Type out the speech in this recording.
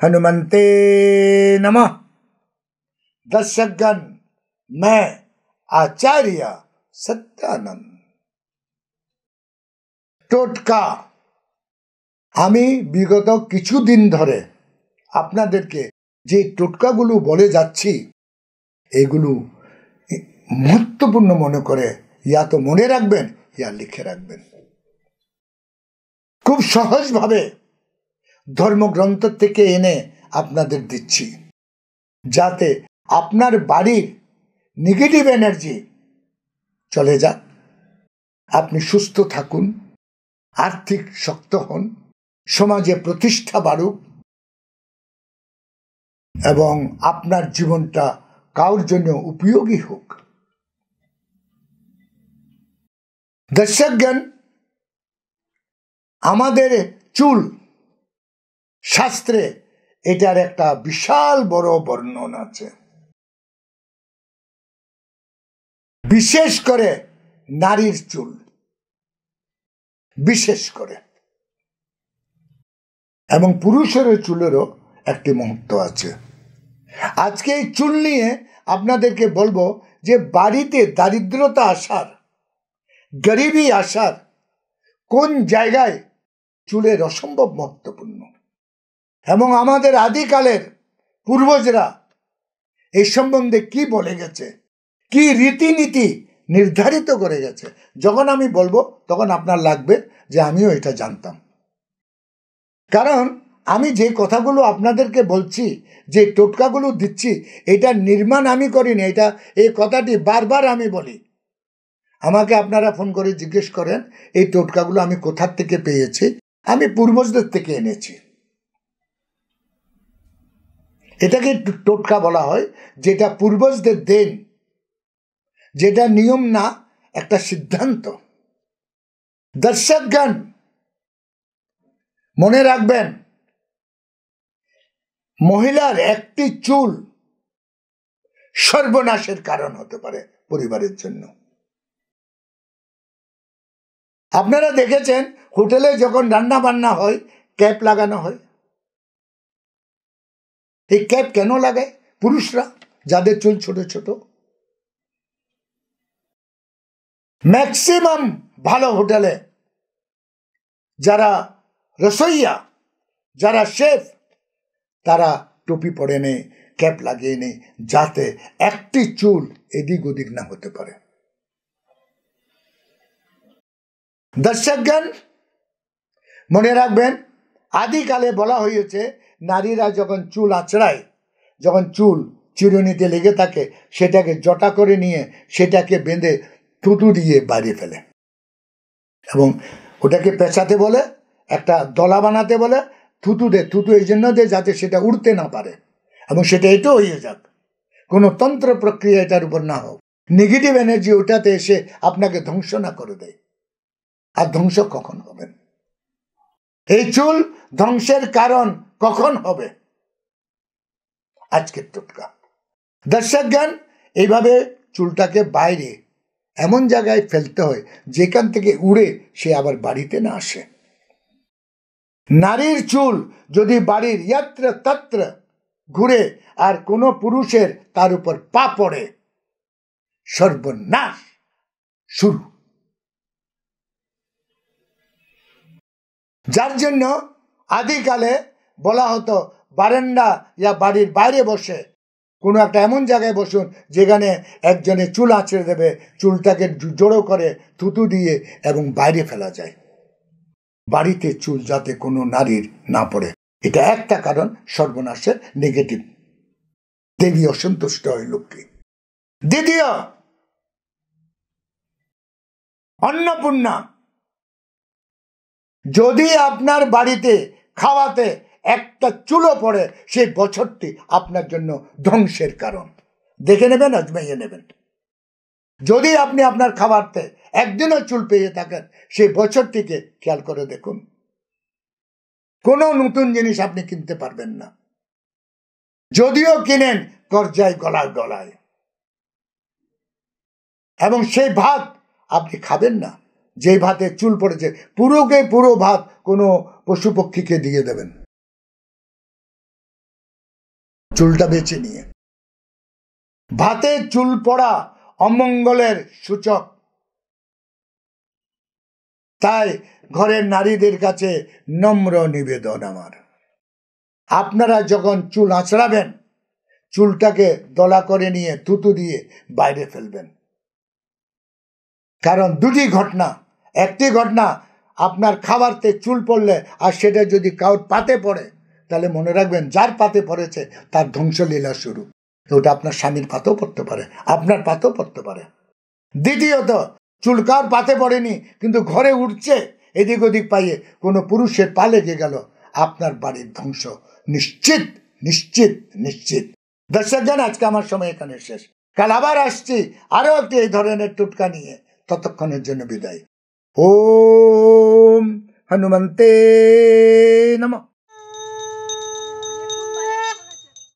हनुमंते नमः। दर्शकगण, मैं आचार्य सत्यानंद। টোটকা আমি বিগত কিছুদিন ধরে আপনাদেরকে যে টোটকাগুলো বলে যাচ্ছি, এগুলো মহত্বপূর্ণ মনে করে ইয়া তো মনে রাখবেন, ইয়া লিখে রাখবেন। খুব সহজভাবে ধর্মগ্রন্থ থেকে এনে আপনাদের দিচ্ছি, যাতে আপনার বাড়ির নেগেটিভ এনার্জি চলে যাক, আপনি সুস্থ থাকুন, আর্থিক শক্ত হন, সমাজে প্রতিষ্ঠা বাড়ুক এবং আপনার জীবনটা কারোর জন্য উপযোগী হোক। দর্শকগণ, আমাদের চুল শাস্ত্রে এটার একটা বিশাল বড় বর্ণনা আছে, বিশেষ করে নারীর চুল, বিশেষ করে, এবং পুরুষের চুলেরও একটি মহত্ব আছে। আজকে এই চুল নিয়ে আপনাদেরকে বলবো যে বাড়িতে দারিদ্রতা আসার, গরিবী আসার কোন জায়গায় চুলের অসম্ভব মহত্বপূর্ণ, এবং আমাদের আদিকালের পূর্বজরা এই সম্বন্ধে কি বলে গেছে, কি রীতিনীতি নির্ধারিত করে গেছে। যখন আমি বলবো তখন আপনার লাগবে যে আমিও এটা জানতাম, কারণ আমি যে কথাগুলো আপনাদেরকে বলছি, যে টোটকাগুলো দিচ্ছি, এটা নির্মাণ আমি করিনি। এই কথাটি বারবার আমি বলি। আমাকে আপনারা ফোন করে জিজ্ঞেস করেন এই টোটকাগুলো আমি কোথার থেকে পেয়েছি। আমি পূর্বজদের থেকে এনেছি। এটাকে টোটকা বলা হয়, যেটা পূর্বজদের দেন, যেটা নিয়ম না, একটা সিদ্ধান্ত। দর্শকগণ, মনে রাখবেন, মহিলার একটি চুল সর্বনাশের কারণ হতে পারে পরিবারের জন্য। আপনারা দেখেছেন হোটেলে যখন রান্না বান্না হয় ক্যাপ লাগানো হয়। এই ক্যাপ কেন লাগায়? পুরুষরা, যাদের চুল ছোট ছোট। ম্যাক্সিমাম ভালো হোটেলে যারা রসইয়া, যারা শেফ, তারা টুপি পরে নেই, ক্যাপ লাগিয়ে নেই, যাতে একটি চুল এদিক ওদিক না হতে পারে। দর্শকগণ, মনে রাখবেন, আদিকালে বলা হয়েছে নারীরা যখন চুল আঁচড়ায়, যখন চুল চিরুনিতে লেগে থাকে, সেটাকে জটা করে নিয়ে সেটাকে বেঁধে থুতু দিয়ে বাইরে ফেলে, এবং ওটাকে পেঁচাতে বলে, একটা দলা বানাতে বলে। থুতু এই জন্য দেয় যাতে সেটা উড়তে না পারে, এবং সেটা এটাও হয়ে যাক, কোনো তন্ত্র প্রক্রিয়া এটার উপর না হোক। নেগেটিভ এনার্জি ওটাতে এসে আপনাকে ধ্বংস না করে দেয়। আর ধ্বংস কখন হবে? এই চুল ধ্বংসের কারণ কখন হবে? আজকের টোটকা। দর্শকগণ, এইভাবে চুলটাকে বাইরে এমন জায়গায় ফেলতে হয় যেখান থেকে উড়ে সে আবার বাড়িতে না আসে। নারীর চুল যদি বাড়ির ইয়াত্র তত্র ঘুরে আর কোনো পুরুষের তার উপর পা পড়ে, সর্বনাশ শুরু। যার জন্য আদিকালে বলা হতো বারান্দা ইয়া বাড়ির বাইরে বসে কোনো একটা এমন জায়গায় বসুন যেখানে একজনে চুল আঁচড়ে দেবে, চুলটাকে জড়ো করে থুতু দিয়ে এবং বাইরে ফেলা যায়, বাড়িতে চুল যাতে কোনো নারীর না পড়ে। এটা একটা কারণ সর্বনাশের, নেগেটিভ। দেবী অসন্তুষ্ট হয় লক্ষ্মী। দ্বিতীয়, অন্নপূর্ণা। যদি আপনার বাড়িতে খাওয়াতে একটা চুলও পড়ে, সেই বছরটি আপনার জন্য ধ্বংসের কারণ। দেখে নেবেন, আজমাইয়ে নেবেন। যদি আপনি আপনার খাবারতে একদিনও চুল পেয়ে থাকেন, সেই বছরটিকে খেয়াল করে দেখুন। কোনো নতুন জিনিস আপনি কিনতে পারবেন না, যদিও কিনেন কর্জায় গলায় গলায়, এবং সেই ভাত আপনি খাবেন না যে ভাতে চুল পড়েছে। পুরো ভাত কোনো পশু পক্ষীকে দিয়ে দেবেন। চুলটা বেছে নিয়ে। ভাতে চুল পড়া অমঙ্গলের সূচক, তাই ঘরের নারীদের কাছে নম্র নিবেদন আমার, আপনারা যখন চুল আঁচড়াবেন চুলটাকে দলা করে নিয়ে থুতু দিয়ে বাইরে ফেলবেন। কারণ দুটি ঘটনা, একটি ঘটনা আপনার খাবারতে চুল পড়লে আর সেটা যদি কারোর পাতে পড়ে তাহলে মনে রাখবেন যার পাতে পড়েছে তার ধ্বংসলীলা শুরু। ওটা আপনার স্বামীর পাতেও পড়তে পারে, আপনার পাতেও পড়তে পারে। দ্বিতীয়ত, চুল কার পাতে পড়েনি কিন্তু ঘরে উঠছে এদিক ওদিক পাইয়ে কোনো পুরুষের পা লেগে গেল, আপনার বাড়ির ধ্বংস নিশ্চিত নিশ্চিত নিশ্চিত। দর্শকগণ, আজকে আমার সময় এখানে শেষ। কাল আবার আসছি আরো একটি এই ধরনের টুটকা নিয়ে। ততক্ষণের জন্য বিদায়। ওম হনুমন্তে